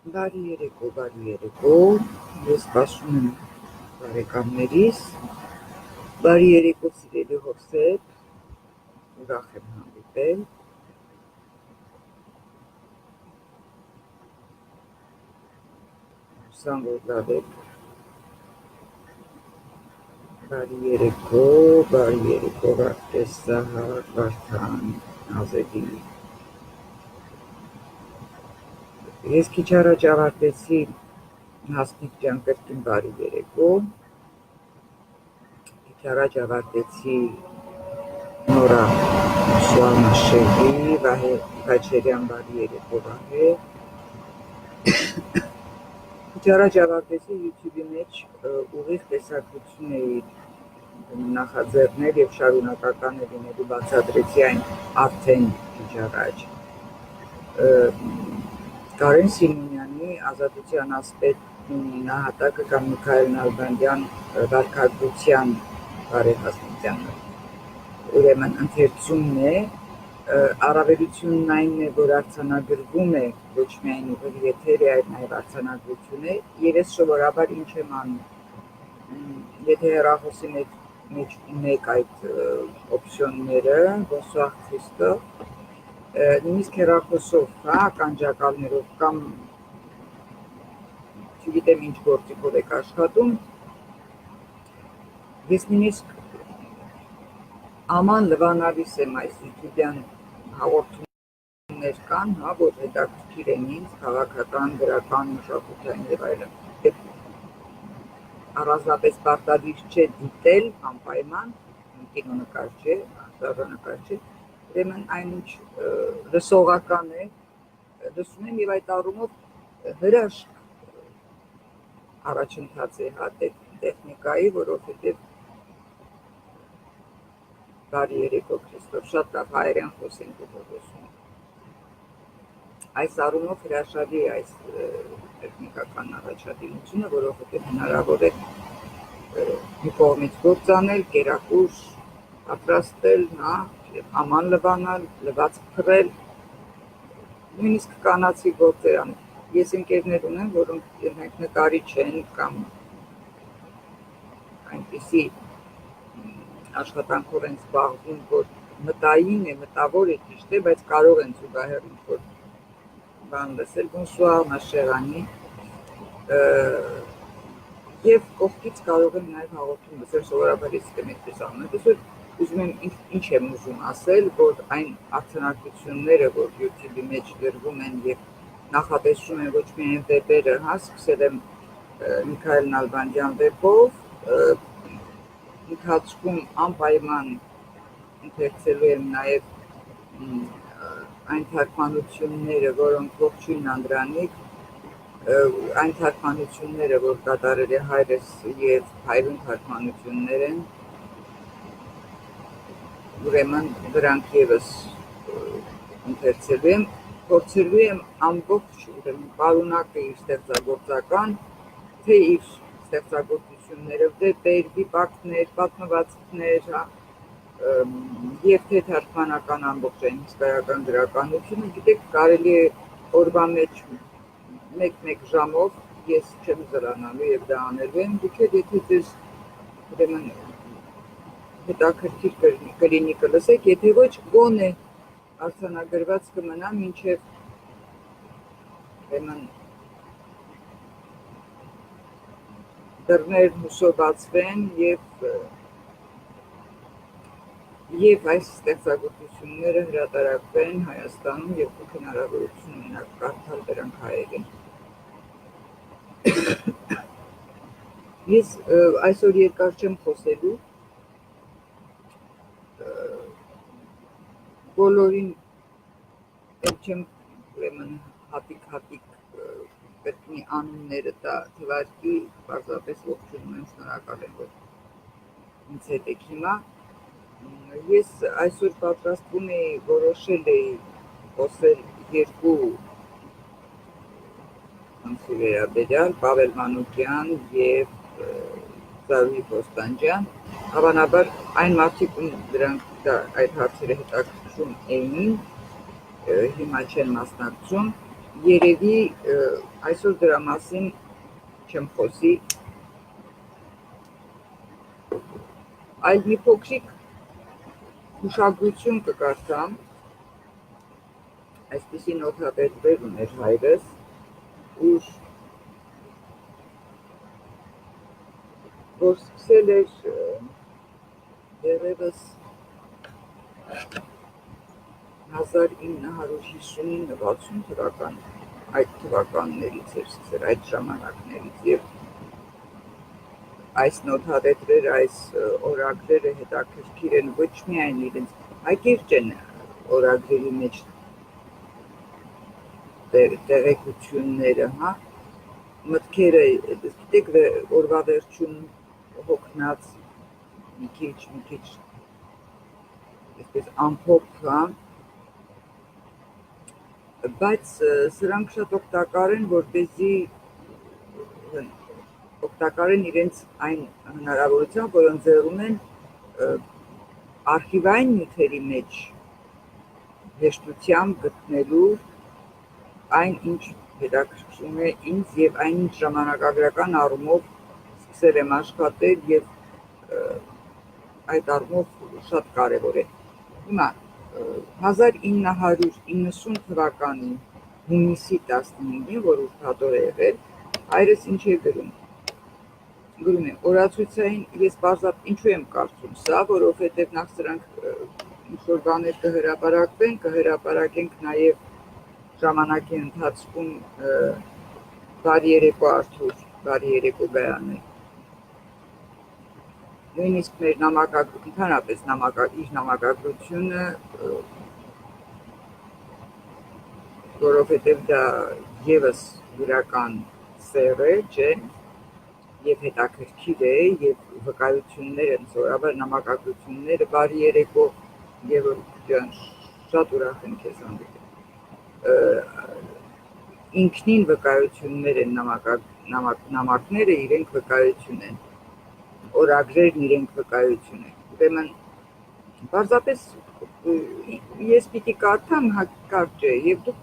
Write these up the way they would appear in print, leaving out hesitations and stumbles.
Բարի երեկո, ես սպասում եմ բարեկամներիս, բարի երեկո սիրելի հովսեփ, ուրախ եմ հանդիպել, հուսամ որ լավ եք, բարի երեկո, Վարդես Զահար, Վարդան, Ազեգի, ես քիչ առաջ ավարտեցի Հասմիկ ջան կրկին բարի երեկո, քիչ առաջ ավարտեցի Նորա Սուանաշեհի, Վահե Քաչերյան բարի երեկո Վահե, քիչ առաջ ավարտեցի YouTube-ի մեջ ուղիղ տեսակցություն էի նախաձեռնել եւ շարունակական է լինելու բացատրեցի այն արդեն քիչ առաջ Կարեն Սիմոնյանի ազատության ասպետի նահատակը կամ Միքայել Նալբանդյան վարքագծության բարեհասնությանը ուրեմն ընթերցումն է առավելությունն այն է որ արձանագրվում է ոչ միայն ուղիղ եթեր է այլ նաև արձանագրություն է եւ ես սովորաբար ինչ եմ անում եթե հեռախոսի մեջ ունեք այդ օպցիոնները ոսախ ցիստը նույնիսկ հեռախոսով, հա, ականջակալներով կամ չգիտեմ ինչ գործիքով եք աշխատում, ես նույնիսկ աման լվանալիս եմ այս YouTube-յան հաղորդումներ կան, հա, որ հետաքրքիր են ինձ, քաղաքական, գրական, մշակութային եւ այլն։ Առանձնապես պարտադիր չէ դիտել անպայման, կինոնկար չէ, արձանագրական չէ, ուրեմն այնինչ լսողական է, լսում եմ եւ այդ առումով հրաշք առաջընթաց է հա տեխնիկայի, որովհետեւ բարի երեկո Քրիստոֆ, շատ լավ հայերեն խոսենք ուղղություն։ Այս առումով հրաշալի է այս տեխնիկական առաջադիմությունը, որովհետեւ հնարավոր է մի կողմից գործ անել, կերակուր պատրաստել, հա, աման լվանալ, լվաց փռել, նույնիսկ կանացի գործեր անել։ Ես ընկերներ ունեմ, որոնք իրենք նկարիչ են կամ այնպիսի աշխատանքով են զբաղվում, որ մտային է, մտավոր է ճիշտ է, բայց կարող են զուգահեռ ինչ-որ բան լսել, bonsoir ma chère Annie, եւ կողքից կարող եմ նաեւ հաղորդում լսել, սովորաբար ես այդպես անում եմ, այսօր ուզում եմ ինչ եմ ուզում ասել, որ այն արձանագրությունները, որ YouTube-ի մեջ գրվում են եւ նախատեսում են ոչ միայն վեբերը, հա, սկսել եմ Միքայել Նալբանդյան վեբով, ընթացքում անպայման ընթերցելու եմ նաեւ այն թարգմանությունները, որոնք ողջույն Անդրանիկ, այն թարգմանությունները, որ կատարել է հայրս եւ հայրուն թարգմանություններ են, ուրեմն դրանք եւս ընթերցելու եմ, փորձելու եմ ամբողջ ուրեմն պարունակը իր ստեղծագործական, թե իր ստեղծագործություններով, վեպեր, վիպակներ, պատմվածքներ, եւ թե թարգմանական ամբողջային հսկայական գրականությունը, գիտեք, կարելի է օրվա մեջ մեկ ժամով ես չեմ զրանալու եւ դա անելու եմ, դուք եթե ձեզ ուրեմն հետաքրքիր կլինի կլսեք, եթե ոչ գոնե արձանագրված կմնա մինչև ուրեմն դռներն հուսով բացվեն եւ այս ստեղծագործությունները հրատարակվեն Հայաստանում եւ դուք հնարավորություն ունենաք կարդալ դրանք հայերեն։ Ես այսօր երկար չեմ խոսելու, բոլորին չեմ ուրեմն հատիկ կրկնի անունները տա թվարկի, պարզապես ողջունում եմ, շնորհակալ եմ, որ ինձ հետ եք հիմա։ Ես այսօր պատրաստվում էի, որոշել էի խոսել երկու անձի վերաբերյալ, Պավել Մանուկյան եւ Զարուհի Պոստանջյան, հավանաբար այն մարդիկ, դրանք այդ հարցերը հետաքրքրում էին, հիմա չեն մասնակցում, երևի այսօր դրա մասին չեմ խոսի, այլ մի փոքրիկ հուշագրություն կկարդամ, այսպիսի նոթատետվեր ուներ հայրս, ուր որ սկսել էր դեռևս 1959-60 թվական այդ թվականներից էր սկսել, այդ ժամանակներից, և այս նոթատետվերը, այս օրագրերը հետաքրքիր են ոչ միայն իրենց, հակիրճ են օրագրերի մեջ տեղեկությունները, մտքերը, գիտեք, օրվա վերջում հոգնած մի քիչ այսպես ամփոփ, բայց սրանք շատ օգտակար են, որպեսզի օգտակար են իրենց այն հնարավորությամբ, որ ընձեռում են արխիվային նյութերի մեջ հեշտությամբ գտնելու այն, ինչ հետաքրքրում է ինձ և այն, ինչ ժամանակագրական առումով սկսել եմ աշխատել և այդ առումով շատ կարևոր է։ Հիմա 1990 թվականի հունիսի 15-ին, որ ուրբաթօր է եղել, հայրս ինչ է գրում։ Գրում է, օրացույցային, ես պարզապես ինչու եմ կարծում սա, որովհետև նախ սրանք ինչ-որ բաներ կհրապարակենք նաև ժամանակի ընթացքում բարի երեկո Արթուր, բարի երեկո Գայանե։ Նույնիսկ մեր ընդհանրապես իր նամակագրությունը, որովհետև դա ևս իրական սեր է, չէ, և հետաքրքիր է, և վկայություններ են, սովորաբար նամակագրությունները, բարի երեկո Գևորգ ջան, շատ ուրախ եմ քեզ հանդիպել, ինքնին վկայություններ են, նամակները իրենք վկայություն են, օրագրերն իրենք վկայություն են, ուրեմն պարզապես ես պիտի կարդամ, կարճ է, և դուք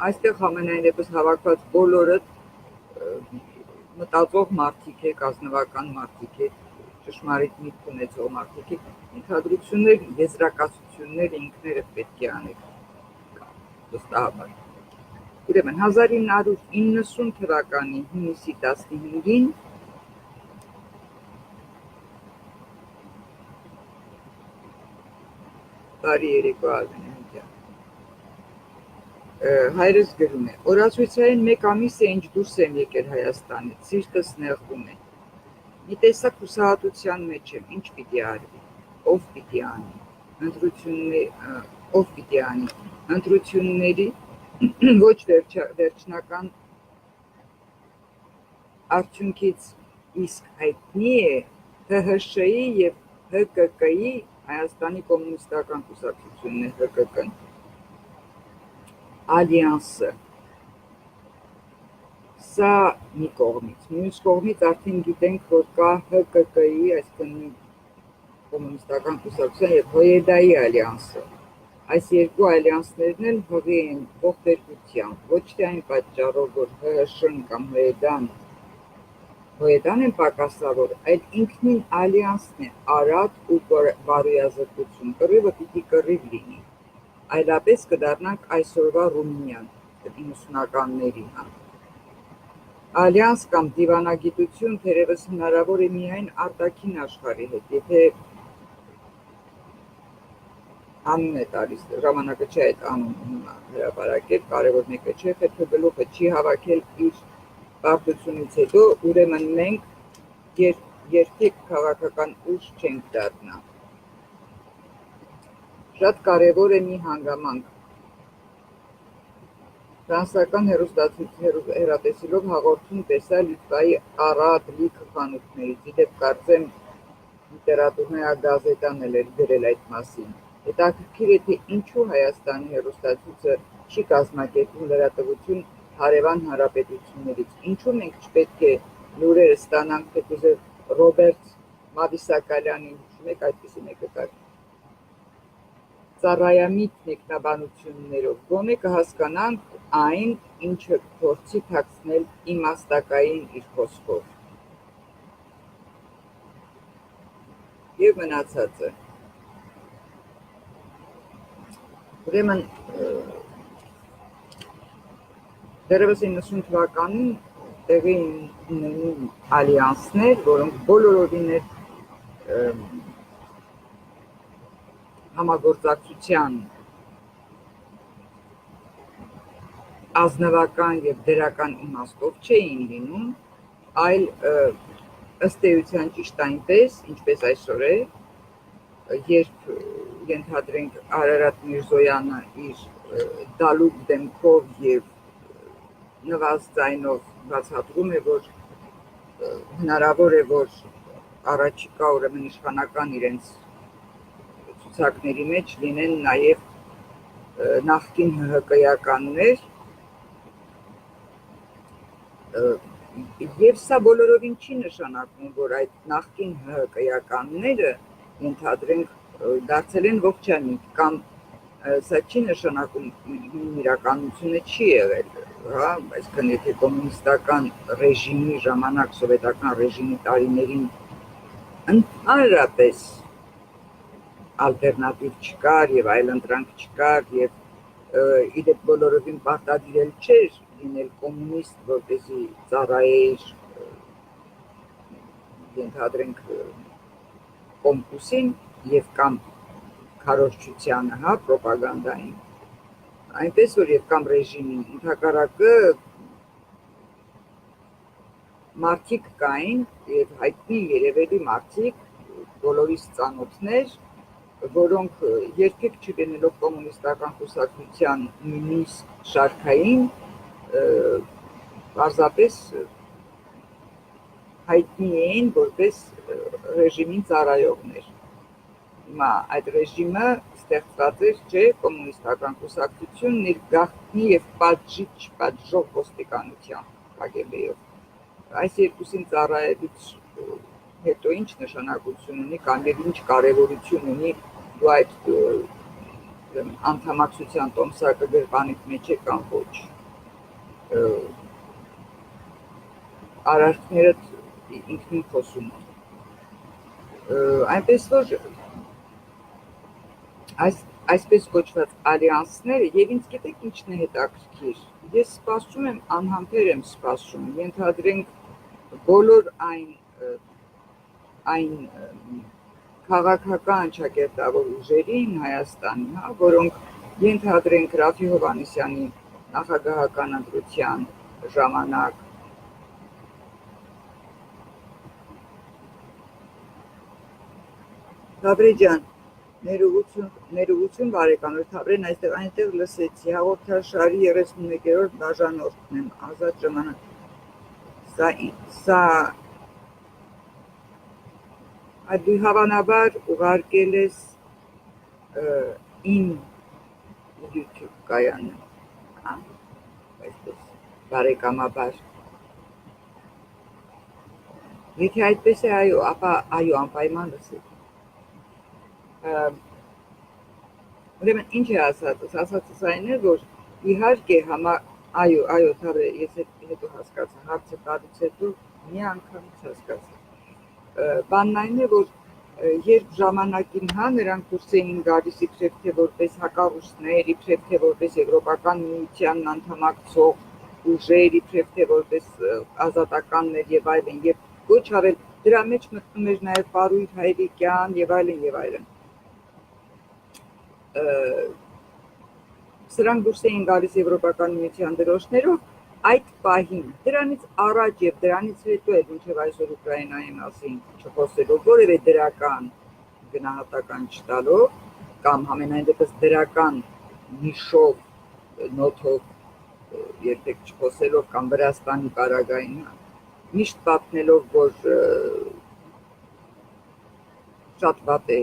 այստեղ համենայնդեպս հավաքված բոլորդ մտածող մարդիկ եք, ազնվական մարդիկ եք, ճշմարիտ միտք ունեցող մարդիկ եք, ենթադրություններ, եզրակացություններ ինքներդ պետք է անեք, վստահաբար։ Ուրեմն 1990 թվականի հունիսի 15-ին բարի երեկո Արմեն ջան։ Հայրս գրում է, օրացույցային 1 ամիս է ինչ դուրս եմ եկել Հայաստանից, սիրտս նեղվում է։ Մի տեսակ հուսահատության մեջ եմ, ինչ պիտի արվի, ով պիտի անի, ընտրությունների ոչ վերջնական արդյունքից իսկ հայտնի է ՀՀՇ-ի և ՀԿԿ-ի, Հայաստանի կոմունիստական կուսակցությունն է ՀԿԿ-ն, ալյանսը։ Սա մի կողմից, մյուս կողմից արդեն գիտենք, որ կա ՀԿԿ-ի, այսինքն կոմունիստական կուսակցության և ՀՅԴ-ի ալյանսը։ Այս երկու ալյանսներն էլ հղի են ողբերգությամբ, ոչ թե այն պատճառով, որ ՀՀՇ-ն կամ ՀՅԴ-ն են պակասավոր, այլ ինքնին ալյանսն է արատ ու բարոյազրկություն, կռիվը պիտի կռիվ լինի, այլապես կդառնանք այսօրվա Ռումինիան, 90-ականների, Ալյանս կամ դիվանագիտություն թերևս հնարավոր է միայն արտաքին աշխարհի հետ, եթե անուն է տալիս, ժամանակը չէ այդ անունը հրապարակել, կարևոր մեկը չէ, խելքը գլուխը չի հավաքել իր պարտությունից հետո, ուրեմն մենք երբեք քաղաքական ուժ չենք դառնա։ Շատ կարևոր է մի հանգամանք։ Ֆրանսիական հեռատեսիլով հաղորդում տեսա Լիտվայի առատ լիքը խանութներից, իդեպ կարծեմ լիտերատուրնայա գազետան էլ էր գրել այդ մասին։ Հետաքրքիր է, թե ինչու Հայաստանի հեռուստացույցը չի կազմակերպում լրատվություն հարևան հանրապետություններից, ինչու մենք չպետք է լուրերը ստանանք, թեկուզ Ռոբերտ Մավիսակալյանին, հիշում եք այդպիսի մեկը կար։ ծառայամիտ մեկնաբանություններով գոնե կհասկանանք այն, ինչը փորձի թաքցնել իմաստակային իր խոսքով։ Եվ մնացածը։ Ուրեմն դեռևս 90 թվականին տեղի ունենում ալյանսներ, որոնք բոլորովին համագործակցության ազնվական եւ դրական իմաստով չէին լինում, այլ ըստ էության ճիշտ այնպես, ինչպես այսօր է, երբ ենթադրենք Արարատ Միրզոյանը իր դալուկ դեմքով եւ նվազ ձայնով բացատրում է, որ հնարավոր է, որ առաջիկա ուրեմն իշխանական իրենց ցուցակների մեջ լինեն նաեւ նախկին ՀՀԿ-ականներ, եւ սա բոլորովին չի նշանակում, որ այդ նախկին ՀՀԿ-ականները ենթադրենք դարձել են ողջամիտ, կամ սա չի նշանակում իրականությունը չի եղել, հա, այսինքն եթե կոմունիստական ռեժիմի ժամանակ, սովետական ռեժիմի տարիներին ընդհանրապես ալտերնատիվ չկար եւ այլընտրանք չկար եւ իդեպ բոլորովին պարտադիր չէր լինել կոմունիստ, որպեսզի ծառայեր ենթադրենք կոմկուսին եւ կամ քարոզչությանը, հա, պրոպագանդային, այնպես որ եւ կամ ռեժիմին, ընդհակառակը մարդիկ կային եւ հայտնի երևելի մարդիկ, բոլորիս ծանոթներ, որոնք երբեք չլինելով կոմունիստական կուսակցության նույնիսկ շարքային, պարզապես հայտնի էին որպես ռեժիմին ծառայողներ։ Հիմա այդ ռեժիմը ստեղծված էր չէ կոմունիստական կուսակցությունն իր գաղտնի եւ պատժող ոստիկանությամբ KGB-ով։ Այս երկուսին ծառայելուց հետո ինչ նշանակություն ունի կամ եւ ինչ կարեւորություն ունի դու այդ անդամակցության տոմսակը գրպանիք մեջ է կամ ոչ։ Արարքներդ ինքնին խոսում են։ Այնպես որ այսպես կոչված ալյանսները եւ ինձ գիտեք ինչն է հետաքրքիր։ Ես սպասում եմ, անհամբեր եմ սպասում, ենթադրենք բոլոր այն քաղաքական ճակերտավոր ուժերին Հայաստանի, հա, որոնք ենթադրենք Ռաֆի Հովհաննիսյանի նախագահական ընտրության ժամանակ Թավրի ջան, ներողություն բարեկամներ, Թավրեն այնտեղ լսեցի, հաղորդաշարի 31-րդ բաժանորդն եմ, ազատ ժամանակ, սա դու հավանաբար ուղարկել ես իմ YouTube կայանը, այսպես բարեկամաբար, եթե այդպես է, ապա այո, անպայման լսեք։ Ուրեմն ինչ է ասածս, ասածս այն է, որ իհարկե այո, Թավրե, ես հետո հասկացա, հարցը տալուց հետո մի անգամից հասկացա։ Բանն այն է, որ երբ ժամանակին հա նրանք դուրս էին գալիս իբրև թե որպես հակառուսներ, իբրև թե որպես Եվրոպական միությանն անդամակցող ուժեր, իբրև թե որպես ազատականներ եւ այլն, եւ ոչ ավել դրա մեջ մտնում էր նաեւ Պարույր Հայրիկյան եւ այլն եւ այլն։ Սրանք դուրս էին գալիս Եվրոպական միության դրոշներով, այդ պահին դրանից առաջ եւ դրանից հետո էլ մինչեւ այսօր Ուկրաինայի մասին չխոսելով որևէ դրական գնահատական չտալով կամ համենայն դեպս դրական նիշով նոթով երբեք չխոսելով կամ Վրաստանի պարագային միշտ պատմելով որ շատ վատ է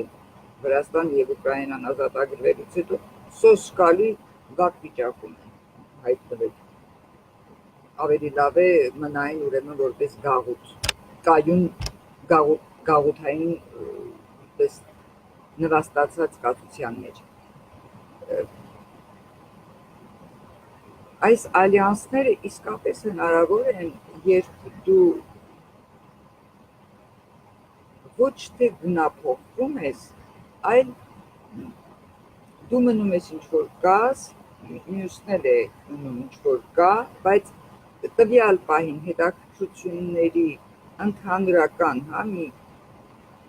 Վրաստան եւ Ուկրաինան ազատագրվելուց հետո սոսկալի վատ վիճակում հայտնվել ավելի լավ է մնային ուրեմն որպես գաղութ, կայուն գաղութային նվաստացած կացության մեջ։ Այս ալյանսները իսկապես հնարավոր են, երբ դու ոչ թե գնափոխվում ես, այլ դու մնում ես ինչ-որ կաս, մյուսն էլ է մնում ինչ-որ կա, բայց տվյալ պահին հետաքրքրությունների ընդհանրական, մի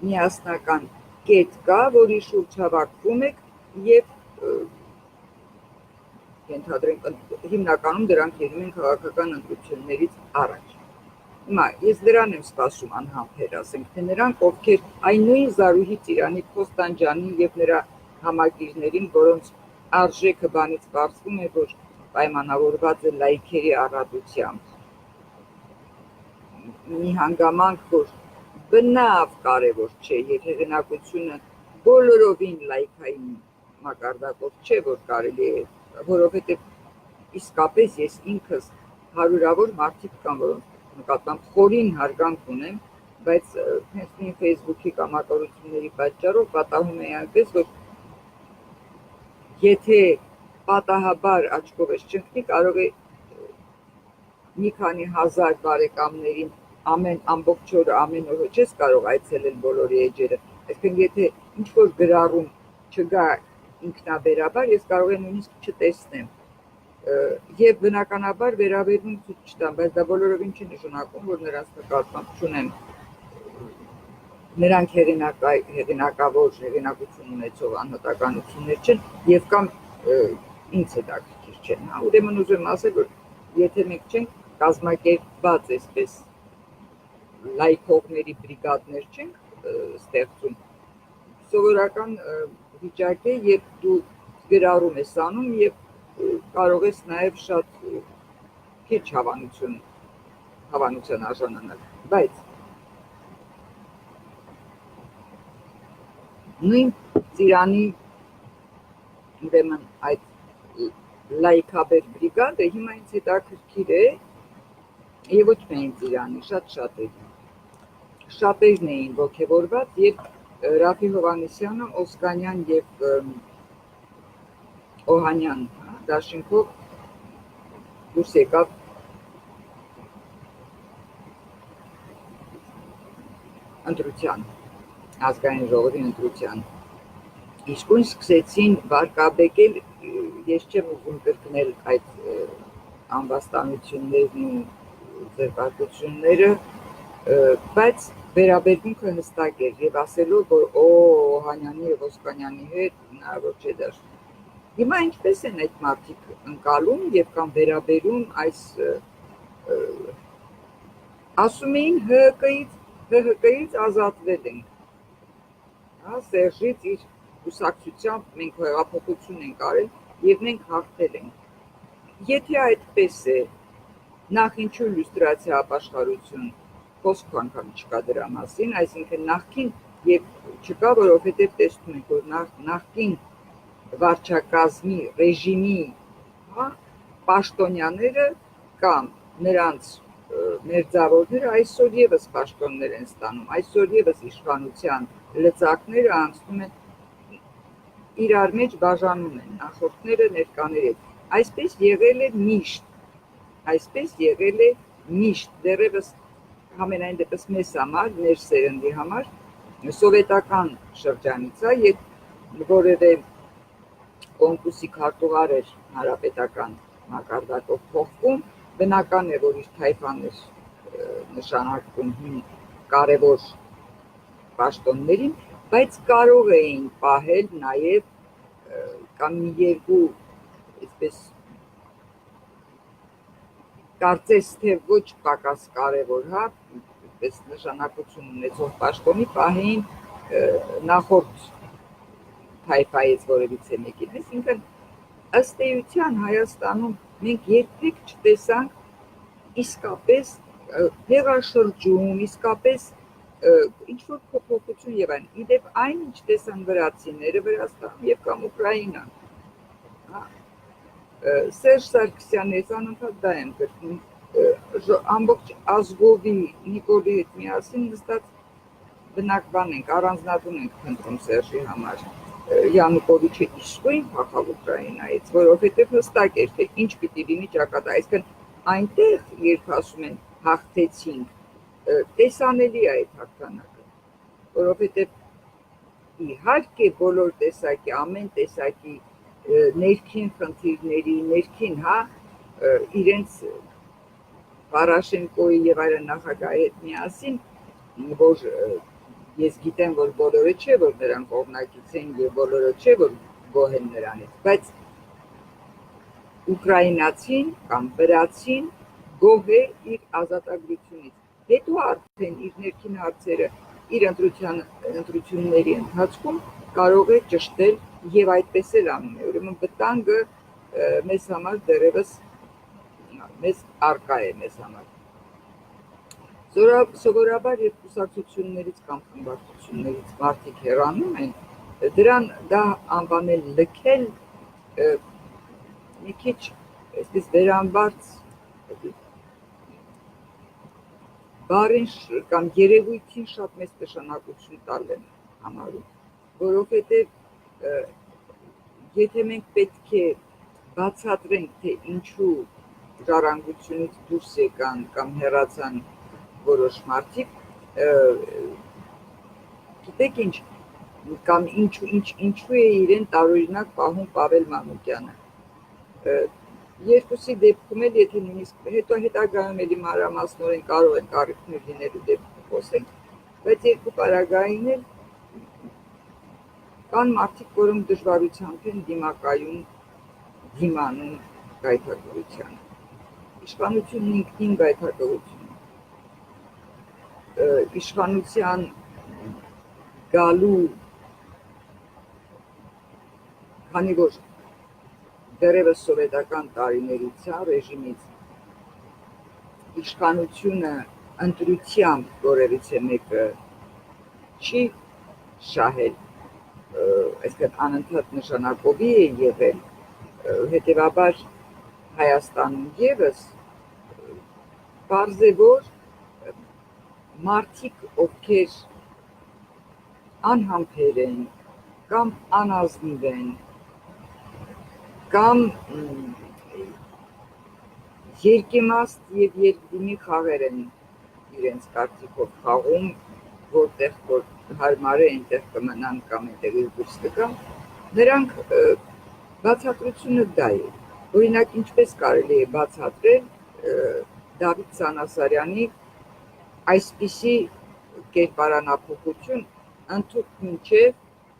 միասնական կետ կա, որի շուրջ հավաքվում եք և ենթադրենք հիմնականում դրանք եղել են քաղաքական ընտրություններից առաջ։ Հիմա ես դրան եմ սպասում անհամբեր, ասենք, թե նրանք, ովքեր այն նույն Զարուհի Ծիրանի Խոստանջանին և նրա համակիրներին, որոնց արժեքը բանից պարզվում է, որ պայմանավորված է լայքերի առատությամբ, մի հանգամանք, որ բնավ կարևոր չէ, և հեղինակությունը բոլորովին լայքային մակարդակով չէ, որ կարելի է, որովհետև իսկապես ես ինքս հարյուրավոր մարդիկ կան, որոնց նկատմամբ խորին հարգանք ունեմ, բայց հենց նույն Ֆեյսբուքի կամակորությունների պատճառով պատահում է այնպես, որ եթե պատահաբար աչքով ես չընկնի, կարող է մի քանի հազար բարեկամներին ամբողջ օրը ամեն օր չես կարող այցելել բոլորի էջերը, այսինքն եթե ինչ-որ գրառում չգա ինքնաբերաբար, ես կարող եմ նույնիսկ չտեսնեմ և բնականաբար վերաբերվում ցույց չտամ, բայց դա բոլորովին չի նշանակում, որ նրանց նկատմամբ չունեմ, նրանք հեղինակավոր, հեղինակություն ունեցող անհատականություններ չեն և կամ ինձ հետաքրքիր չեն, ուրեմն ուզում ասել, որ եթե մենք չենք կազմակերպված այսպես լայքողների բրիգադներ չենք ստեղծում, սովորական վիճակ է, երբ դու գրառում ես անում և կարող ես նաև շատ քիչ հավանության արժանանալ, բայց նույն Ծիրանի ուրեմն այդ լայքաբեր բրիգադը հիմա ինձ հետաքրքիր է և ոչ միայն Ծիրանի, շատերն էին ոգևորված, երբ Ռաֆի Հովհաննիսյանը Օսկանյան և Օհանյան դաշինքով դուրս եկավ ընտրության, ազգային ժողովի ընտրության, իսկույն սկսեցին վարկաբեկել, ես չեմ ուզում կրկնել այդ անվաստանություններն ու ձերբակալությունները, բայց վերաբերմունքը հստակ էր և ասելով, որ Օհանյանի և Օսկանյանի հետ հնարավոր չէ դաշտ։ Հիմա ինչպես են այդ մարդիկ ընկալում և կամ վերաբերում այս ասում էին ՀՀԿ-ից ազատվել ենք, Սերժից իր կուսակցությամբ մենք հեղափոխություն ենք արել և մենք հաղթել ենք։ Եթե այդպես է, նախ ինչու լյուստրացիա ապաշխարություն, խոսք անգամ չկա դրա մասին, այսինքն նախկին և չկա, որովհետև տեսնում ենք, որ նախկին վարչակազմի, ռեժիմի պաշտոնյաները կամ նրանց մերձավորները այսօր ևս պաշտոններ են ստանում, այսօր ևս իշխանության լծակները անցնում են իրար մեջ բաժանում են նախորդները ներկաների հետ, այսպես եղել է միշտ, դեռևս համենայն դեպս մեզ համար, մեր սերնդի համար, սովետական շրջանից է, երբ որևէ կոնկուրսի քարտուղար էր հանրապետական մակարդակով փոխվում, բնական է, որ իր թայֆան էր նշանակվում կարևոր պաշտոններին, բայց կարող էին պահել նաև կամ մի երկու այսպես կարծես թե ոչ պակաս կարևոր, այսպես նշանակություն ունեցող պաշտոնի պահեին նախորդ թայֆայից որևիցե մեկին, այսինքն ըստ էության Հայաստանում մենք երբեք չտեսանք իսկապես հեղաշրջում, իսկապես ինչ-որ փոփոխություն և այն, իդեպ այն, ինչ տեսան վրացիները Վրաստանում և կամ Ուկրաինան, Սերժ Սարգսյանը, ես անընդհատ դա եմ կրկնում, ամբողջ ազգովի Նիկոլի հետ միասին նստած բնակվան ենք, առանձնատուն ենք փնտրում Սերժի համար, Յանուկովիչը իսկույն փախավ Ուկրաինայից, որովհետև հստակ էր, թե ինչ պիտի լինի ճակատագրի, այսինքն այնտեղ, երբ ասում են հաղթեցինք, տեսանելի է այդ հաղթանակը, որովհետև իհարկե բոլոր տեսակի, ամեն տեսակի ներքին խնդիրների, ներքին, իրենց Պարաշենկոյի եւ այլն նախագահի հետ միասին, որ ես գիտեմ, որ բոլորը չէ, որ նրանք կողմնակից են եւ բոլորը չէ, որ գոհ են նրանից, բայց ուկրաինացին կամ վրացին գոհ է իր ազատագրությունից։ Հետո արդեն իր ներքին հարցերը իր ընտրությունների ընթացքում կարող է ճշտել եւ այդպես էլ անում է։ Ուրեմն վտանգը մեզ համար դեռևս մեզ արկա է մեզ համար։ Սովորաբար երբ կուսակցություններից կամ խմբակցություններից մարդիկ հեռանում են, դրան դա անվանել լքել մի քիչ այսպես վերամբարձ բառին կամ երևույթին շատ մեծ նշանակություն տալ են համարում, որովհետև եթե մենք պետք է բացատրենք, թե ինչու ժառանգությունից դուրս եկան կամ հեռացան որոշ մարդիկ, գիտեք ինչ, կամ ինչու է իրեն տարօրինակ պահում Պավել Մանուկյանը։ Երկուսի դեպքում էլ, եթե նույնիսկ հետո հետագայում էլի մանրամասնորեն կարող են կարիքներ լինելու դեպքում խոսենք, բայց երկու պարագային էլ կան մարդիկ, որոնք դժվարությամբ են դիմանում գայթակղությանը։ Իշխանությունն ինքնին գայթակղություն է։ Իշխանության գալու, քանի որ դեռևս սովետական տարիներից ռեժիմից իշխանությունը ընտրությամբ որևիցե մեկը չի շահել, այսինքն անընդհատ նշանակովի է եղել, հետևաբար Հայաստանում ևս պարզ է, որ մարդիկ, ովքեր անհամբեր են կամ անազնիվ են կամ երկիմաստ եւ երկդիմի խաղեր են իրենց կարծիքով խաղում, որտեղ որ հարմար է, այնտեղ կմնան կամ այնտեղ դուրս կգան, նրանք բացատրությունը դա է։ Օրինակ, ինչպես կարելի է բացատրել Դավիթ Սանասարյանի այսպիսի կերպարանափոխություն ընդհանուր մինչև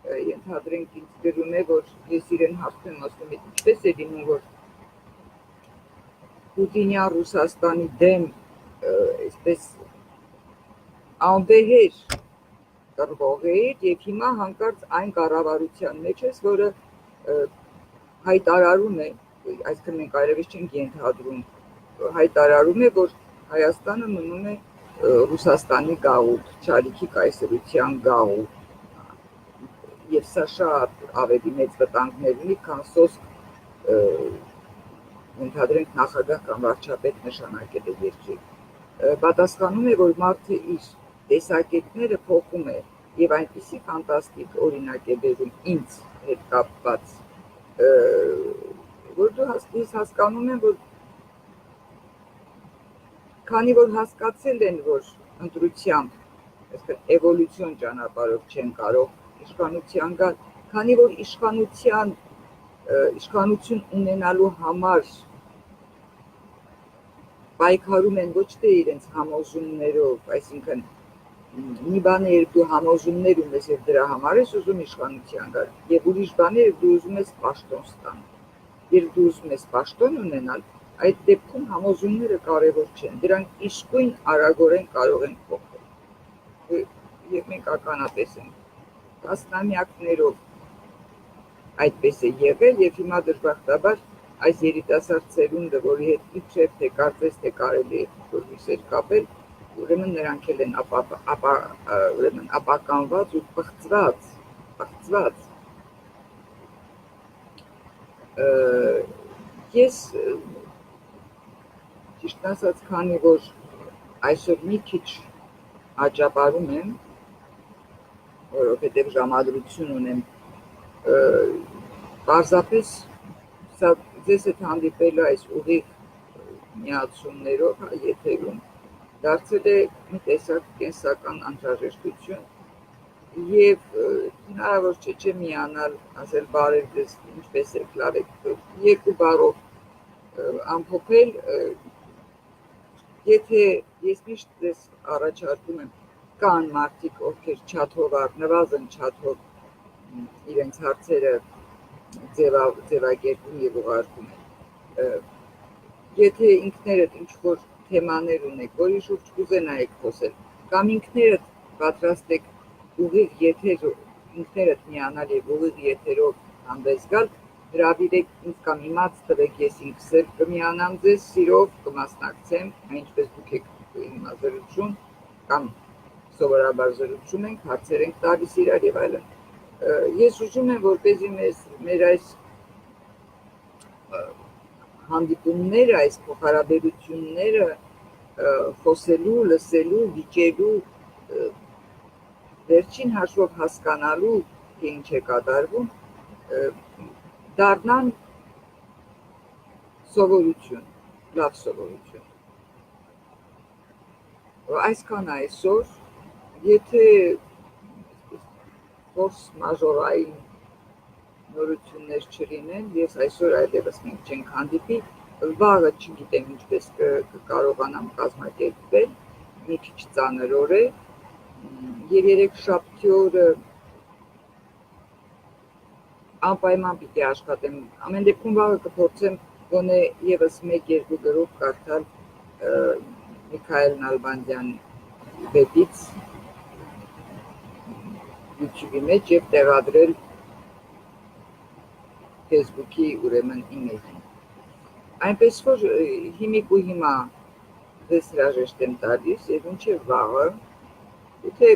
ենթադրենք ինձ գրում է, որ ես իրեն հարցնում եմ, ասում եմ, ինչպես է լինում, որ Պուտինյան Ռուսաստանի դեմ այսպես անվեհեր կռվող էր եւ հիմա հանկարծ այն կառավարության մեջ ես, որը հայտարարում է, այսինքն մենք այլևս չենք ենթադրում, հայտարարում է, որ Հայաստանը մնում է Ռուսաստանի գաղութ, Չարիքի կայսրության գաղութ, եւ սա շատ ավելի մեծ վտանգներ ունի, քան սոսկ ենթադրենք նախագահ կամ վարչապետ նշանակել է երկրի։ Պատասխանում է, որ մարդը իր տեսակետները փոխում է եւ այնպիսի ֆանտաստիկ օրինակ է բերում ինձ հետ կապված, որ դու հասկանում եմ, որ քանի որ հասկացել են, որ ընտրությամբ, այսինքն էվոլյուցիոն ճանապարհով չեն կարող իշխանության գալ, քանի որ իշխանություն ունենալու համար պայքարում են ոչ թե իրենց համոզումներով, այսինքն մի բան է, երբ դու համոզումներ ունես եւ դրա համար ես ուզում իշխանության գալ, եւ ուրիշ բան է, երբ դու ուզում ես պաշտոն ստանալ։ Երբ դու ուզում ես պաշտոն ունենալ, այդ դեպքում համոզումները կարևոր չեն, դրանք իսկույն արագորեն կարող են փոխվել։ Եվ մենք ականատես ենք տասնամյակներով այդպես է եղել եւ հիմա դժբախտաբար այս երիտասարդ սերունդը, որի հետ իբրև թե կարծես թե կարելի է հույսեր կապել, ուրեմն նրանք էլ են ուրեմն ապականված ու պղծված։ Ես ճիշտ ասած, քանի որ այսօր մի քիչ աճապարում եմ, որովհետև ժամադրություն ունեմ Պարզապես սա ձեզ հետ հանդիպելը այս ուղիղ միացումներով եթերում դարձել է մի տեսակ կենսական անհրաժեշտություն եւ հնարավոր չէ միանալ, ասել բարև ձեզ, ինչպես եք, լավ եք, երկու բառով ամփոփել, եթե ես միշտ ձեզ առաջարկում եմ, կան մարդիկ, ովքեր չաթով, նվազն չաթով իրենց հարցերը ձևակերպում եւ ուղարկում են։ Եթե ինքներդ ինչ-որ թեմաներ ունեք, որի շուրջ կուզենայիք խոսել, կամ ինքներդ պատրաստ եք ուղիղ եթեր, ինքներդ միանալ եւ ուղիղ եթերով հանդես գալ, հրավիրեք ինձ կամ իմաց տվեք, ես ինքս էլ կմիանամ ձեզ, սիրով կմասնակցեմ, ինչպես դուք եք հիմա զրուցում, կամ սովորաբար զրուցում ենք, հարցեր ենք տալիս իրար եւ այլն։ Ես ուզում եմ, որպեսզի մեր այս հանդիպումները, այս փոխհարաբերությունները խոսելու, լսելու, վիճելու, վերջին հաշվով հասկանալու, թե ինչ է կատարվում, դառնան սովորություն, լավ սովորություն։ Այսքան այսօր, եթե ֆորս մաժորային նորություններ չլինեն, ես այսօր այլևս մենք չենք հանդիպի, վաղը չգիտեմ ինչպես կկարողանամ կազմակերպվել, մի քիչ ծանր օր է, եւ երեքշաբթի օրը անպայման պիտի աշխատեմ, ամեն դեպքում վաղը կփորձեմ գոնե եւս 1-2 գրող կարդալ Միքայել Նալբանդյանի վեպից YouTube-ի մեջ եւ տեղադրել Ֆեյսբուքի ուրեմն իմեյլին։ Այնպես որ հիմիկ ու հիմա ձեզ հրաժեշտ եմ տալիս եւ մինչեւ վաղը, եթե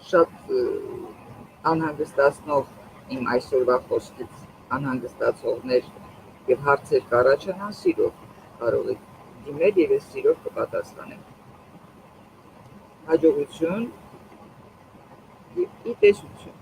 շատ անհանգստացնող իմ այսօրվա խոսքից անհանգստացողներ եւ հարցեր կառաջանան, սիրով կարող եք դիմել եւ ես սիրով կպատասխանեմ։ Հաջողություն եւ ի տեսություն։